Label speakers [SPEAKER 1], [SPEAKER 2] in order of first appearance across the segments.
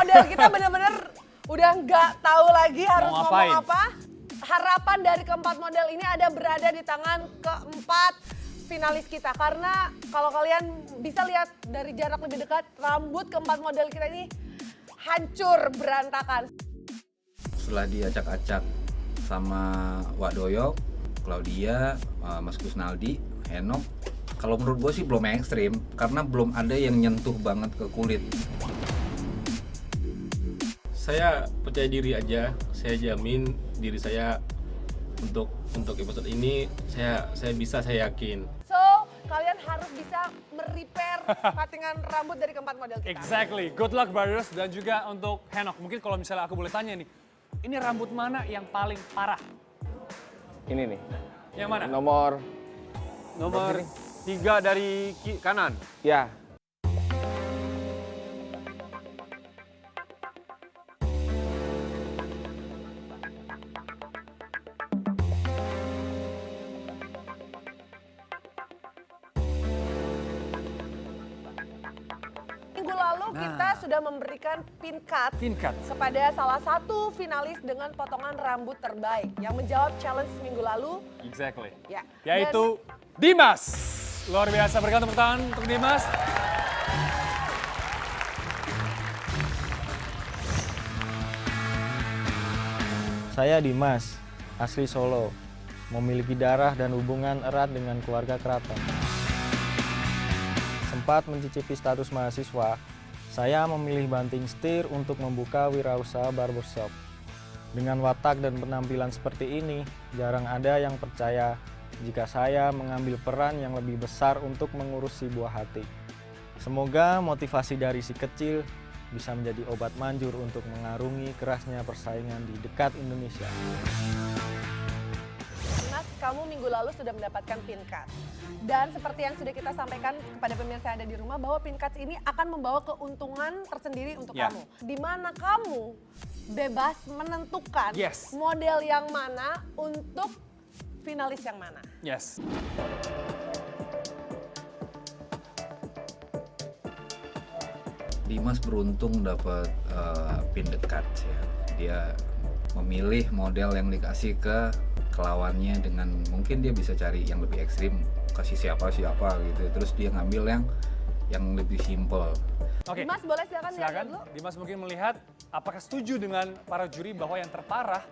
[SPEAKER 1] model kita bener-bener udah nggak tahu lagi harus
[SPEAKER 2] Mau
[SPEAKER 1] ngomong
[SPEAKER 2] ngapain?
[SPEAKER 1] apa. Harapan dari keempat model ini ada berada di tangan keempat finalis kita. Karena kalau kalian bisa lihat dari jarak lebih dekat, rambut keempat model kita ini hancur, berantakan.
[SPEAKER 3] Setelah diacak-acak sama Wak Doyok, Claudia, Mas Kusnaldi, Henok, kalau menurut gue sih belum ekstrim karena belum ada yang nyentuh banget ke kulit.
[SPEAKER 4] Saya percaya diri aja, saya jamin diri saya untuk episode ini saya bisa, saya yakin.
[SPEAKER 1] So, kalian harus bisa merepair patingan rambut dari keempat model kita.
[SPEAKER 2] Exactly. Good luck brothers. Dan juga untuk Henok, mungkin kalau misalnya aku boleh tanya nih, ini rambut mana yang paling parah?
[SPEAKER 5] Ini nih,
[SPEAKER 2] Yang mana?
[SPEAKER 5] nomor,
[SPEAKER 6] Nomor 3 dari kanan.
[SPEAKER 5] ya.
[SPEAKER 1] Minggu lalu kita sudah memberikan pin cut
[SPEAKER 2] Pin cut.
[SPEAKER 1] kepada salah satu finalis dengan potongan rambut terbaik yang menjawab challenge minggu lalu.
[SPEAKER 2] Exactly.
[SPEAKER 1] Ya.
[SPEAKER 2] Yaitu Dimas. Luar biasa, berikan tepuk tangan untuk Dimas.
[SPEAKER 7] Saya Dimas, asli Solo, memiliki darah dan hubungan erat dengan keluarga keraton. Sempat mencicipi status mahasiswa, saya memilih banting setir untuk membuka wirausaha barbershop. Dengan watak dan penampilan seperti ini, jarang ada yang percaya jika saya mengambil peran yang lebih besar untuk mengurus si buah hati. Semoga motivasi dari si kecil bisa menjadi obat manjur untuk mengarungi kerasnya persaingan di dekat Indonesia.
[SPEAKER 1] Dimas, kamu minggu lalu sudah mendapatkan pin cut. Dan seperti yang sudah kita sampaikan kepada pemirsa yang ada di rumah, bahwa pin cut ini akan membawa keuntungan tersendiri untuk
[SPEAKER 2] Ya.
[SPEAKER 1] kamu. Di mana kamu bebas menentukan
[SPEAKER 2] Yes.
[SPEAKER 1] model yang mana untuk finalis yang mana.
[SPEAKER 2] Yes.
[SPEAKER 3] Dimas beruntung dapat pin the cut ya. Dia memilih model yang dikasih ke lawannya dengan mungkin dia bisa cari yang lebih ekstrim, kasih siapa gitu. Terus dia ngambil yang lebih simple.
[SPEAKER 2] Oke.
[SPEAKER 1] Dimas, boleh silakan lihat
[SPEAKER 2] Silakan.
[SPEAKER 1] dulu.
[SPEAKER 2] Dimas mungkin melihat apakah setuju dengan para juri bahwa yang terparah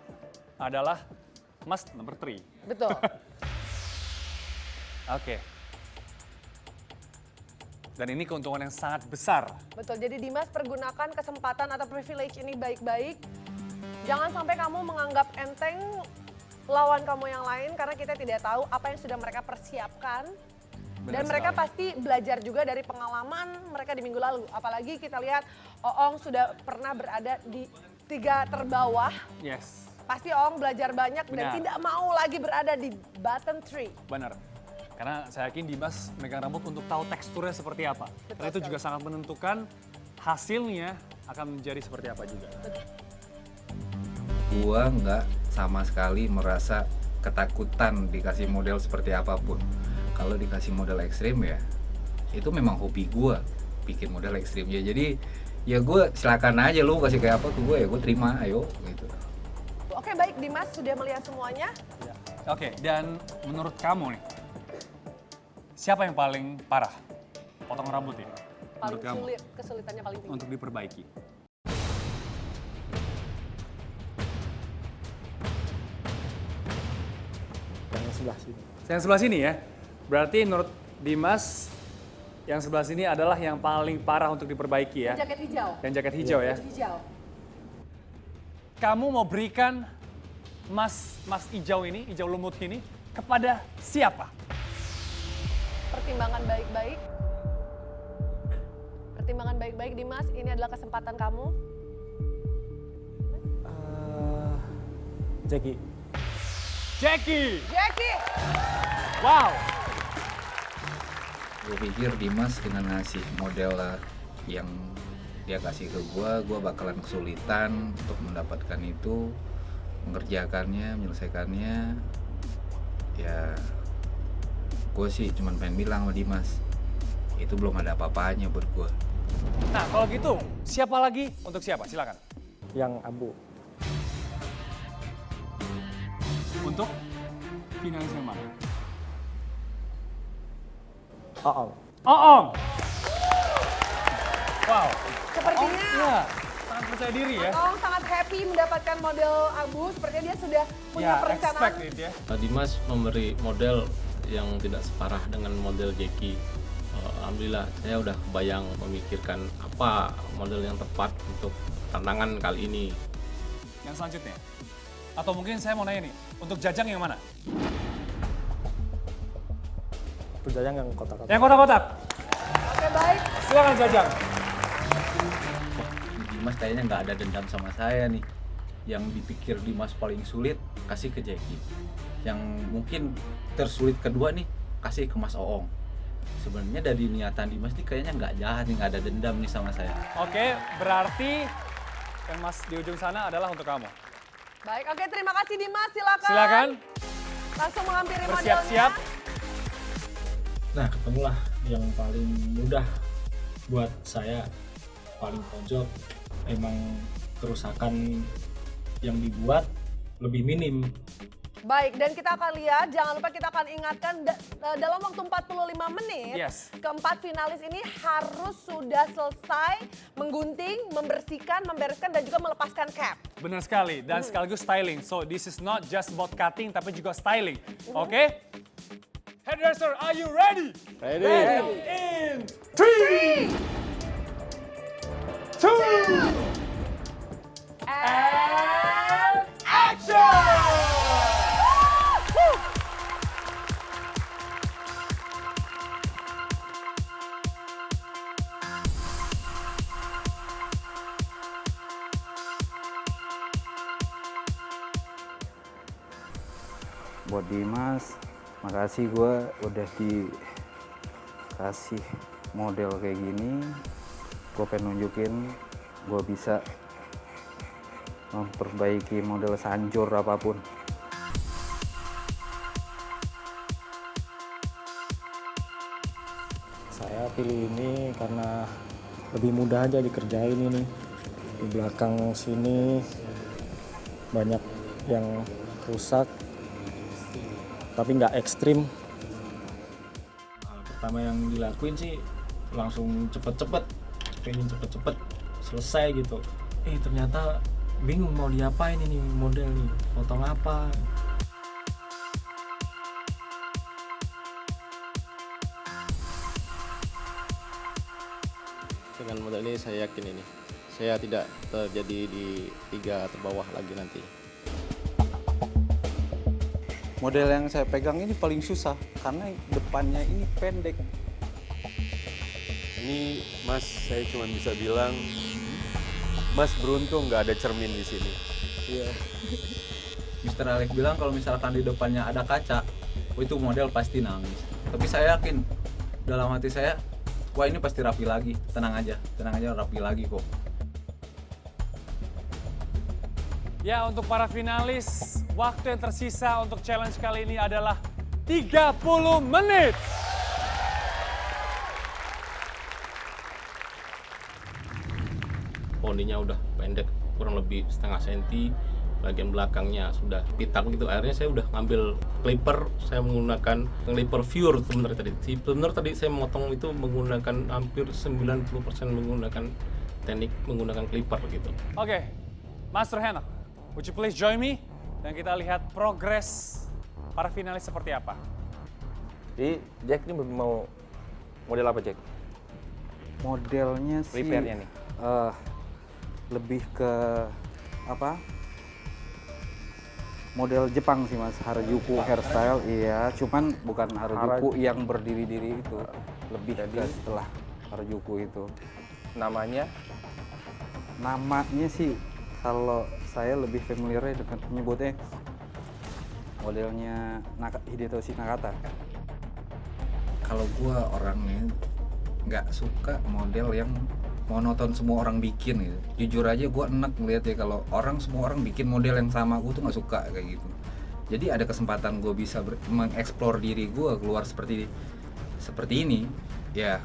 [SPEAKER 2] adalah Mas nomor 3.
[SPEAKER 1] Betul.
[SPEAKER 2] Oke. Dan ini keuntungan yang sangat besar.
[SPEAKER 1] Betul, jadi Dimas pergunakan kesempatan atau privilege ini baik-baik. Jangan sampai kamu menganggap enteng lawan kamu yang lain karena kita tidak tahu apa yang sudah mereka persiapkan.
[SPEAKER 2] Benar
[SPEAKER 1] Dan mereka
[SPEAKER 2] sekali.
[SPEAKER 1] pasti belajar juga dari pengalaman mereka di minggu lalu. Apalagi kita lihat Oong sudah pernah berada di 3 terbawah.
[SPEAKER 2] Yes,
[SPEAKER 1] Pasti Oong belajar banyak dan
[SPEAKER 2] Benar.
[SPEAKER 1] tidak mau lagi berada di bottom 3.
[SPEAKER 2] benar. Karena saya yakin Dimas megang rambut untuk tahu teksturnya seperti apa. Karena itu
[SPEAKER 1] sekali.
[SPEAKER 2] juga sangat menentukan hasilnya akan menjadi seperti apa juga.
[SPEAKER 3] Gua nggak sama sekali merasa ketakutan dikasih model seperti apapun. Kalau dikasih model ekstrim ya, itu memang hobi gua bikin model ekstrim ya. Jadi ya gue silakan aja lu kasih kayak apa ke gue ya gue terima, ayo gitu.
[SPEAKER 1] Oke, baik, Dimas sudah melihat semuanya.
[SPEAKER 2] Oke, dan menurut kamu nih, siapa yang paling parah potong rambut ini?
[SPEAKER 1] Paling
[SPEAKER 2] Menurut kamu,
[SPEAKER 1] sulit, kesulitannya paling tinggi.
[SPEAKER 2] untuk diperbaiki.
[SPEAKER 7] Yang sebelah sini.
[SPEAKER 2] Yang sebelah sini ya, berarti menurut Dimas, yang sebelah sini adalah yang paling parah untuk diperbaiki ya.
[SPEAKER 1] Jaket hijau.
[SPEAKER 2] Yang jaket hijau ya.
[SPEAKER 1] Hijau.
[SPEAKER 2] Kamu mau berikan Mas hijau ini, hijau lumut ini, kepada siapa?
[SPEAKER 1] Pertimbangan baik-baik. Pertimbangan baik-baik, Dimas. Ini adalah kesempatan kamu.
[SPEAKER 7] Jackie.
[SPEAKER 2] Jackie!
[SPEAKER 1] Jackie!
[SPEAKER 2] Wow!
[SPEAKER 3] Gue pikir Dimas dengan ngasih model yang dia kasih ke gue bakalan kesulitan untuk mendapatkan itu, mengerjakannya, menyelesaikannya. Ya, gue sih cuman pengen bilang sama Dimas, itu belum ada apa-apanya buat gue.
[SPEAKER 2] Nah, kalau gitu, siapa lagi untuk siapa? Silakan.
[SPEAKER 7] Yang abu.
[SPEAKER 2] Untuk finalis yang mana?
[SPEAKER 7] Oh.
[SPEAKER 2] Oong. Wow.
[SPEAKER 1] Sepertinya
[SPEAKER 2] Iya, sangat percaya diri ya.
[SPEAKER 1] Oong sangat happy mendapatkan model abu. Sepertinya dia sudah punya
[SPEAKER 2] Ya,
[SPEAKER 1] perencanaan.
[SPEAKER 2] expect it ya.
[SPEAKER 4] Dimas memberi model yang tidak separah dengan model Jackie. Alhamdulillah saya udah bayang memikirkan apa model yang tepat untuk tantangan kali ini.
[SPEAKER 2] Yang selanjutnya. Atau mungkin saya mau nanya nih, untuk Jajang yang mana?
[SPEAKER 7] Pujayang yang kotak-kotak.
[SPEAKER 2] Yang kotak-kotak.
[SPEAKER 1] Oke, baik.
[SPEAKER 2] Silakan Jajang.
[SPEAKER 3] Dimas kayaknya nggak ada dendam sama saya nih. Yang dipikir Dimas paling sulit, kasih ke Jackie. Yang mungkin tersulit kedua nih, kasih ke Mas Oong. Sebenarnya dari niatan Dimas nih kayaknya nggak jahat nih, nggak ada dendam nih sama saya.
[SPEAKER 2] Oke, berarti yang Mas di ujung sana adalah untuk kamu.
[SPEAKER 1] Baik, oke, terima kasih Dimas. Silakan.
[SPEAKER 2] Silakan,
[SPEAKER 1] Langsung menghampiri modelnya.
[SPEAKER 2] bersiap-siap.
[SPEAKER 8] Nah, ketemulah yang paling mudah buat saya, paling pojok. Emang kerusakan yang dibuat lebih minim.
[SPEAKER 1] Baik, dan kita akan lihat, jangan lupa kita akan ingatkan dalam waktu 45 menit,
[SPEAKER 2] Yes.
[SPEAKER 1] keempat finalis ini harus sudah selesai menggunting, membersihkan, membereskan, dan juga melepaskan cap.
[SPEAKER 2] Benar sekali, dan sekaligus styling. So, this is not just about cutting, tapi juga styling. Oke? Hairdresser, are you ready?
[SPEAKER 6] Ready.
[SPEAKER 2] In 3, 2, and action!
[SPEAKER 9] Buat Dimas, makasih gue udah dikasih model kayak gini. Gue pengen nunjukin gue bisa memperbaiki model sanjur apapun.
[SPEAKER 7] Saya pilih ini karena lebih mudah aja dikerjain ini. Di belakang sini banyak yang rusak, tapi nggak ekstrim.
[SPEAKER 8] Pertama yang dilakuin sih langsung cepet-cepet, pengen cepet-cepet selesai gitu. Ternyata bingung mau diapain ini model nih, potong apa.
[SPEAKER 4] Dengan model ini saya yakin ini saya tidak terjadi di 3 terbawah lagi nanti.
[SPEAKER 9] Model yang saya pegang ini paling susah karena depannya ini pendek.
[SPEAKER 6] Ini Mas, saya cuma bisa bilang, Mas beruntung nggak ada cermin di sini.
[SPEAKER 3] Iya. Mr. Alex bilang kalau misalkan di depannya ada kaca, itu model pasti nangis. Tapi saya yakin dalam hati saya, wah ini pasti rapi lagi. Tenang aja rapi lagi kok.
[SPEAKER 2] Ya, untuk para finalis, waktu yang tersisa untuk challenge kali ini adalah 30 menit.
[SPEAKER 4] Poninya udah pendek kurang lebih setengah senti, bagian belakangnya sudah pitak gitu. Akhirnya saya udah ngambil clipper, saya menggunakan clipper viewer sebenarnya tadi. Sebenarnya tadi saya memotong itu menggunakan hampir 90% menggunakan teknik menggunakan clipper gitu.
[SPEAKER 2] Oke, Master Henok, would you please join me? Dan kita lihat progres para finalis seperti apa.
[SPEAKER 5] Jadi Jack ini mau model apa Jack?
[SPEAKER 9] Modelnya sih
[SPEAKER 5] Repairnya nih.
[SPEAKER 9] lebih ke apa? Model Jepang sih Mas, Harajuku hairstyle, iya. Cuman bukan Harajuku yang berdiri-diri itu, lebih ke setelah Harajuku itu.
[SPEAKER 5] Namanya?
[SPEAKER 9] Namanya sih kalau saya lebih familiar dengan menyebutnya modelnya Hidetoshi Nakata.
[SPEAKER 3] Kalau gua orangnya nggak suka model yang monoton semua orang bikin gitu. Jujur aja gua enak ngeliat ya kalau semua orang bikin model yang sama, gua tuh nggak suka kayak gitu. Jadi ada kesempatan gua bisa mengeksplor diri gua keluar seperti ini, ya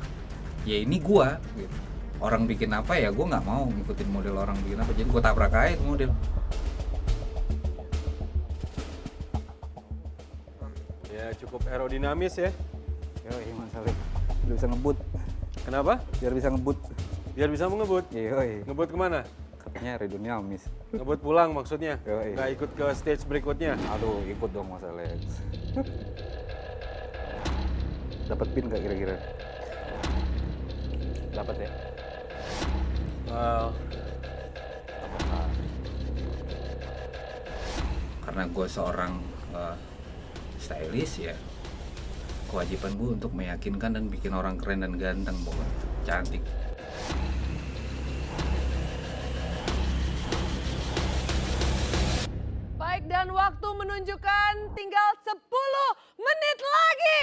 [SPEAKER 3] ini gua gitu. orang bikin apa ya gue nggak mau ngikutin model orang bikin apa, jadi gue tabrak aja itu model.
[SPEAKER 6] Ya cukup aerodinamis ya.
[SPEAKER 9] Yoi, Mas Alif. Biar bisa ngebut.
[SPEAKER 6] Kenapa?
[SPEAKER 9] Biar bisa ngebut.
[SPEAKER 6] Biar bisa mengebut.
[SPEAKER 9] Yoi.
[SPEAKER 6] Ngebut kemana?
[SPEAKER 9] Katanya aerodinamis.
[SPEAKER 6] Ngebut pulang maksudnya?
[SPEAKER 9] Yoi.
[SPEAKER 6] Nggak ikut ke stage berikutnya?
[SPEAKER 9] Aduh, ikut dong Mas Alex. Dapat pin nggak kira-kira? Dapat ya?
[SPEAKER 3] Karena gue seorang stylist ya, kewajiban gue untuk meyakinkan dan bikin orang keren dan ganteng, pokoknya cantik.
[SPEAKER 1] Baik, dan waktu menunjukkan tinggal 10 menit lagi.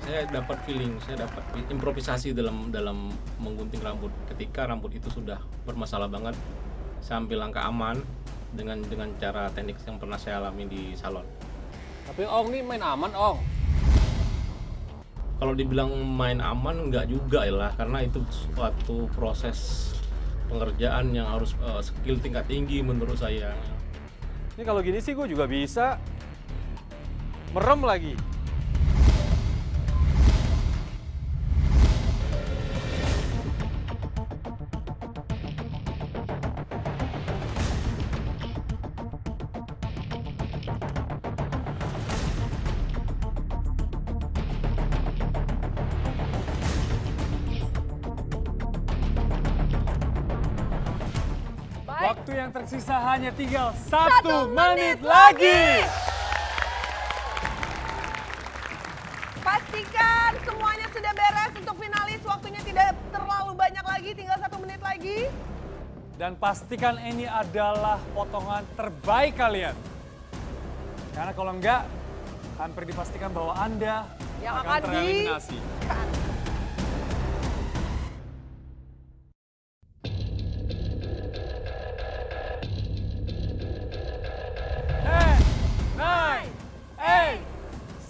[SPEAKER 4] Saya dapat feeling, saya dapat improvisasi dalam menggunting rambut. Ketika rambut itu sudah bermasalah banget, saya ambil langkah aman dengan cara teknik yang pernah saya alami di salon.
[SPEAKER 5] Tapi Ong nih main aman, Ong.
[SPEAKER 4] Kalau dibilang main aman enggak juga ya lah, karena itu suatu proses pengerjaan yang harus skill tingkat tinggi menurut saya.
[SPEAKER 6] Ini kalau gini sih gue juga bisa. Merem lagi.
[SPEAKER 1] Baik,
[SPEAKER 2] Waktu yang tersisa hanya tinggal 1
[SPEAKER 1] 1
[SPEAKER 2] menit lagi.
[SPEAKER 1] pastikan semuanya sudah beres untuk finalis. Waktunya tidak terlalu banyak lagi, tinggal 1 menit lagi.
[SPEAKER 2] Dan pastikan ini adalah potongan terbaik kalian. Karena kalau enggak, hampir dipastikan bahwa Anda
[SPEAKER 1] Yang
[SPEAKER 2] akan
[SPEAKER 1] akan
[SPEAKER 2] tereliminasi. Ten, 9,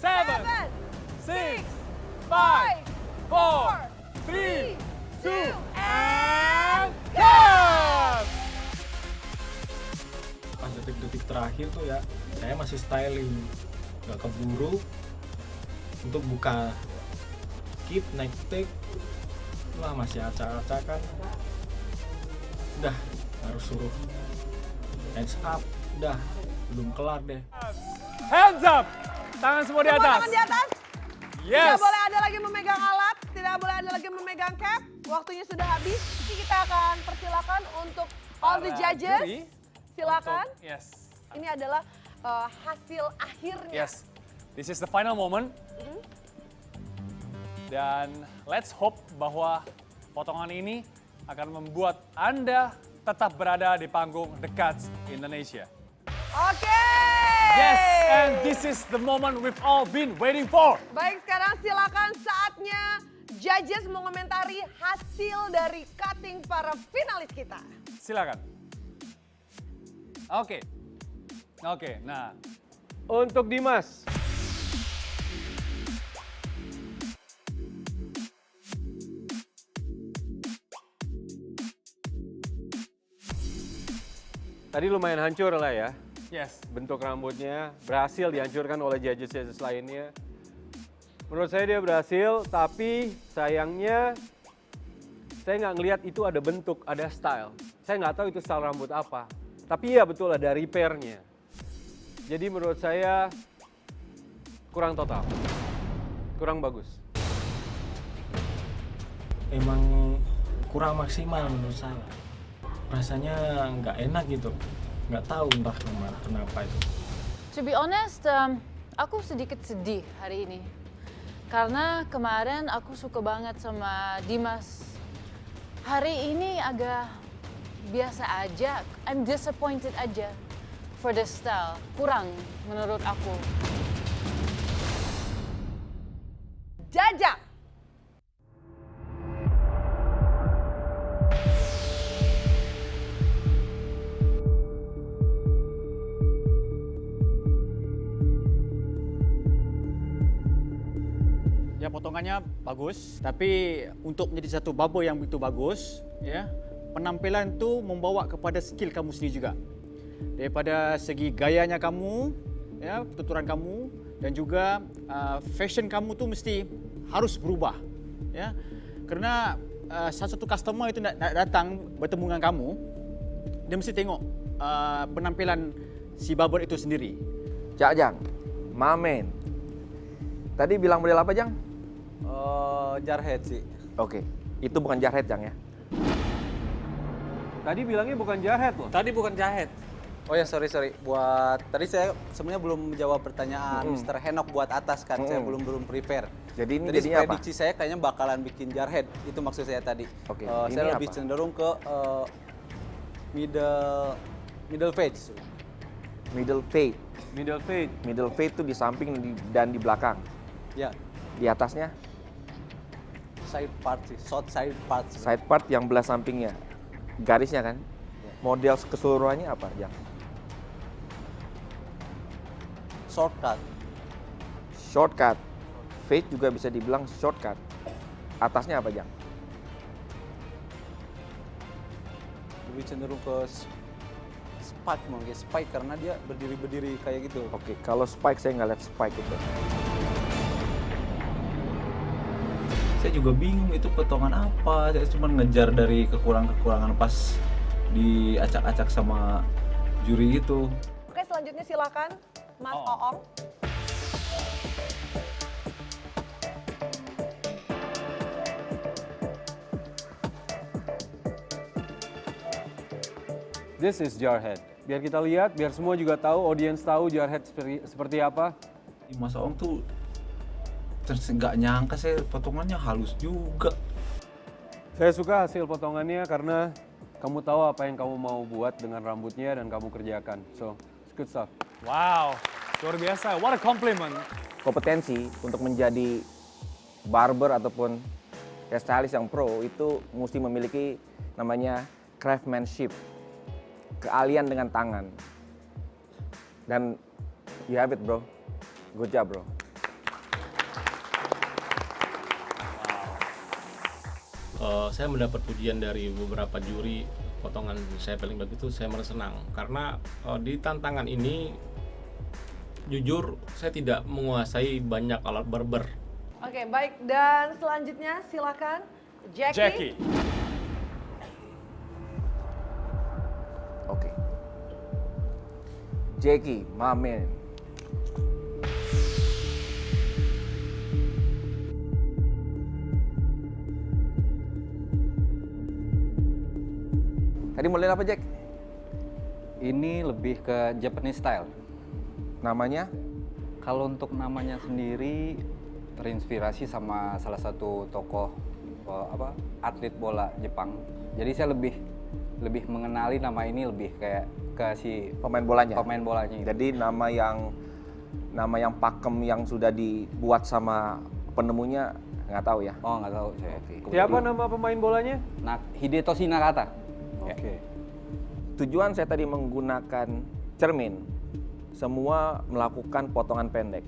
[SPEAKER 2] 8, 7, 6, 5, 4, 3, 2, and cut!
[SPEAKER 8] Pas detik-detik terakhir tuh ya, saya masih styling, nggak keburu untuk buka kit naik take. Wah, masih acak-acakan. Udah harus suruh hands up, udah belum kelar deh.
[SPEAKER 2] Hands up! Tangan semua di
[SPEAKER 1] Semua
[SPEAKER 2] atas.
[SPEAKER 1] tangan di atas.
[SPEAKER 2] Yes.
[SPEAKER 1] Tidak boleh ada lagi memegang alat, tidak boleh ada lagi memegang cap. Waktunya sudah habis. Jadi kita akan persilakan untuk all the
[SPEAKER 2] Para
[SPEAKER 1] judges.
[SPEAKER 2] juri
[SPEAKER 1] Silakan.
[SPEAKER 2] untuk- Yes.
[SPEAKER 1] Ini adalah hasil akhirnya.
[SPEAKER 2] Yes. This is the final moment. Dan let's hope bahwa potongan ini akan membuat Anda tetap berada di panggung The Cuts Indonesia.
[SPEAKER 1] Oke.
[SPEAKER 2] Yes, and this is the moment we've all been waiting for.
[SPEAKER 1] Baik, sekarang silakan saatnya judges mengomentari hasil dari cutting para finalis kita.
[SPEAKER 2] Silakan. Oke. Oke, nah.
[SPEAKER 6] Untuk Dimas. Tadi lumayan hancur lah ya.
[SPEAKER 2] Yes.
[SPEAKER 6] Bentuk rambutnya berhasil dihancurkan oleh judges-judges lainnya. Menurut saya dia berhasil, tapi sayangnya saya nggak ngelihat itu ada bentuk, ada style. Saya nggak tahu itu style rambut apa. Tapi ya betul ada repairnya. Jadi menurut saya kurang total, kurang bagus.
[SPEAKER 8] Emang kurang maksimal menurut saya. Rasanya nggak enak gitu, nggak tahu entah kenapa itu.
[SPEAKER 10] To be honest, aku sedikit sedih hari ini. Karena kemarin aku suka banget sama Dimas. Hari ini agak biasa aja, I'm disappointed aja for the style. Kurang menurut aku.
[SPEAKER 1] Jaja.
[SPEAKER 11] Ya potongannya bagus, tapi untuk menjadi satu barber yang begitu bagus, ya penampilan itu membawa kepada skill kamu sendiri juga. Daripada segi gayanya kamu, ya tuturan kamu, dan juga fashion kamu tuh mesti harus berubah, ya. Karena salah satu customer itu nak datang bertemu dengan kamu, dia mesti tengok penampilan si barber itu sendiri.
[SPEAKER 5] Cak Jang, Mamen. Tadi bilang model apa Jang?
[SPEAKER 9] Jarhead sih.
[SPEAKER 5] Oke, itu bukan Jarhead Jang ya?
[SPEAKER 6] Tadi bilangnya bukan jahat loh.
[SPEAKER 9] Tadi bukan Jarhead. Oh ya sorry. Buat tadi saya sebenarnya belum menjawab pertanyaan Mr. Henok buat atas kan. Saya belum prepare.
[SPEAKER 5] Jadi ini
[SPEAKER 9] Tadi
[SPEAKER 5] jadinya apa?
[SPEAKER 9] prediksi saya kayaknya bakalan bikin Jarhead. Itu maksud saya tadi.
[SPEAKER 5] Oke,
[SPEAKER 9] Saya
[SPEAKER 5] ini
[SPEAKER 9] lebih
[SPEAKER 5] apa?
[SPEAKER 9] cenderung ke middle face.
[SPEAKER 5] Middle fade.
[SPEAKER 6] Middle fade.
[SPEAKER 5] Middle fade itu di samping dan di belakang.
[SPEAKER 9] Ya,
[SPEAKER 5] Di atasnya
[SPEAKER 9] side part sih, short side part.
[SPEAKER 5] side part yang belah sampingnya. Garisnya kan? Model keseluruhannya apa Jang?
[SPEAKER 9] Shortcut.
[SPEAKER 5] Shortcut. Fade juga bisa dibilang shortcut. Atasnya apa Jang?
[SPEAKER 9] Lebih cenderung ke spike mungkin. Spike karena dia berdiri kayak gitu.
[SPEAKER 5] Oke, kalau spike saya nggak lihat spike itu.
[SPEAKER 3] Saya juga bingung itu potongan apa. Saya cuma ngejar dari kekurangan-kekurangan pas diacak-acak sama juri itu.
[SPEAKER 1] Oke, selanjutnya silakan Mas Oong.
[SPEAKER 6] This is Jarhead. Biar kita lihat, biar semua juga tahu, audience tahu Jarhead seperti apa.
[SPEAKER 3] Mas Oong tuh nggak nyangka saya potongannya halus juga.
[SPEAKER 6] Saya suka hasil potongannya karena kamu tahu apa yang kamu mau buat dengan rambutnya dan kamu kerjakan. So, it's good stuff.
[SPEAKER 2] Wow, luar biasa. What a compliment.
[SPEAKER 5] Kompetensi untuk menjadi barber ataupun hairstylist yang pro itu mesti memiliki namanya craftsmanship, keahlian dengan tangan. Dan you have it bro, good job bro.
[SPEAKER 4] Saya mendapat pujian dari beberapa juri, potongan saya paling bagus itu saya merasa senang karena di tantangan ini jujur saya tidak menguasai banyak alat barber.
[SPEAKER 1] Oke, baik. Dan selanjutnya silakan Jackie.
[SPEAKER 5] Oke. Jackie, my man. Tadi model apa Jack?
[SPEAKER 9] Ini lebih ke Japanese style.
[SPEAKER 5] Namanya?
[SPEAKER 9] Kalau untuk namanya sendiri terinspirasi sama salah satu tokoh atlet bola Jepang. Jadi saya lebih mengenali nama ini lebih kayak ke si
[SPEAKER 5] Pemain bolanya.
[SPEAKER 9] itu.
[SPEAKER 5] Jadi nama yang pakem yang sudah dibuat sama penemunya nggak tahu ya?
[SPEAKER 9] Oh nggak tahu saya.
[SPEAKER 6] Siapa nama pemain bolanya?
[SPEAKER 9] Hidetoshi Nakata.
[SPEAKER 6] Oke.
[SPEAKER 5] Tujuan saya tadi menggunakan cermin, semua melakukan potongan pendek.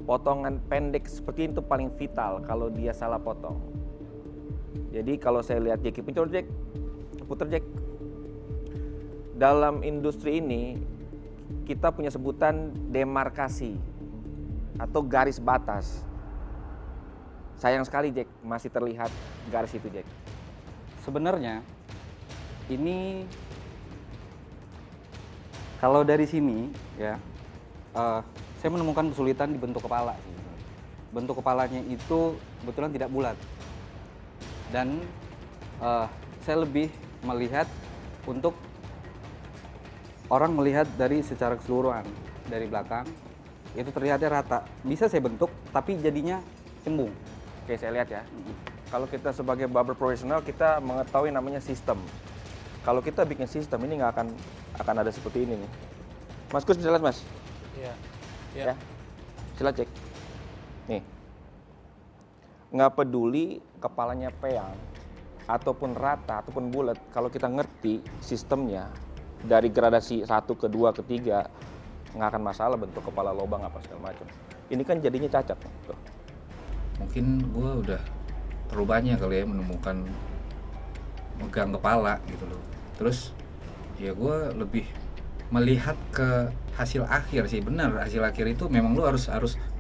[SPEAKER 5] Potongan pendek seperti itu paling vital kalau dia salah potong. Jadi kalau saya lihat Jackie puter Jack. Dalam industri ini kita punya sebutan demarkasi atau garis batas. Sayang sekali Jack, masih terlihat garis itu Jack.
[SPEAKER 9] Sebenarnya ini kalau dari sini ya, saya menemukan kesulitan di bentuk kepala. Bentuk kepalanya itu kebetulan tidak bulat, dan saya lebih melihat untuk orang melihat dari secara keseluruhan dari belakang itu terlihatnya rata. Bisa saya bentuk, tapi jadinya cembung.
[SPEAKER 5] Oke, saya lihat ya. Kalau kita sebagai barber profesional kita mengetahui namanya sistem. Kalau kita bikin sistem ini nggak akan ada seperti ini nih. Mas Kus bisa lihat Mas?
[SPEAKER 2] Iya.
[SPEAKER 5] Ya. Sila cek. Nih. Nggak peduli kepalanya peang ataupun rata ataupun bulat, kalau kita ngerti sistemnya dari gradasi 1 ke 2 ke 3 nggak akan masalah bentuk kepala lobang apa segala macam. Ini kan jadinya cacat. Tuh.
[SPEAKER 3] mungkin gue udah terlalu banyak kali ya menemukan megang kepala gitu loh. Terus ya gue lebih melihat ke hasil akhir sih. Benar, hasil akhir itu memang lu harus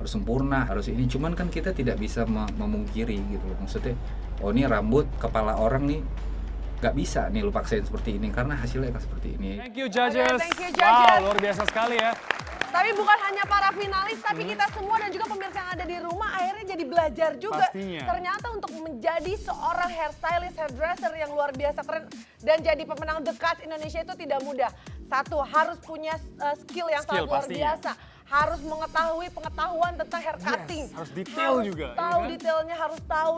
[SPEAKER 3] sempurna, harus ini. Cuman kan kita tidak bisa memungkiri gitu loh. Maksudnya, oh ini rambut kepala orang nih nggak bisa nih lu paksain seperti ini karena hasilnya kan seperti ini.
[SPEAKER 2] Thank you judges.
[SPEAKER 1] Thank you, judges.
[SPEAKER 2] Wow, luar biasa sekali ya.
[SPEAKER 1] Tapi bukan hanya para finalis, tapi kita semua dan juga pemirsa yang ada di rumah akhirnya jadi belajar juga.
[SPEAKER 2] Pastinya.
[SPEAKER 1] Ternyata untuk menjadi seorang hairstylist, hairdresser yang luar biasa keren dan jadi pemenang The Cut Indonesia itu tidak mudah. Satu, harus punya skill yang sangat luar
[SPEAKER 2] pastinya.
[SPEAKER 1] biasa. Harus mengetahui pengetahuan tentang hair cutting.
[SPEAKER 2] Yes, harus detail juga,
[SPEAKER 1] Tahu
[SPEAKER 2] ya kan?
[SPEAKER 1] detailnya, harus tahu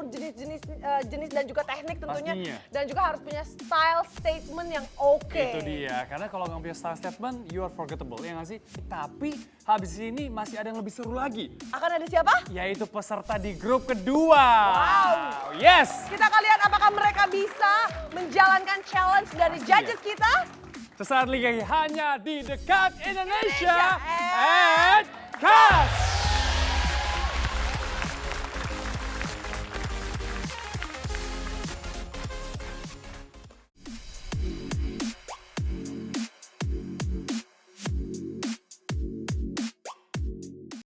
[SPEAKER 1] jenis dan juga teknik tentunya.
[SPEAKER 2] Pastinya.
[SPEAKER 1] Dan juga harus punya style statement yang oke.
[SPEAKER 2] Itu dia, karena kalau nggak punya style statement, you are forgettable, ya nggak sih? Tapi habis ini masih ada yang lebih seru lagi,
[SPEAKER 1] Akan ada siapa?
[SPEAKER 2] yaitu peserta di grup kedua.
[SPEAKER 1] Wow.
[SPEAKER 2] Yes!
[SPEAKER 1] Kita akan lihat apakah mereka bisa menjalankan challenge dari judges kita.
[SPEAKER 2] Sesaat lagi hanya di The Cut Indonesia.
[SPEAKER 1] Indonesia.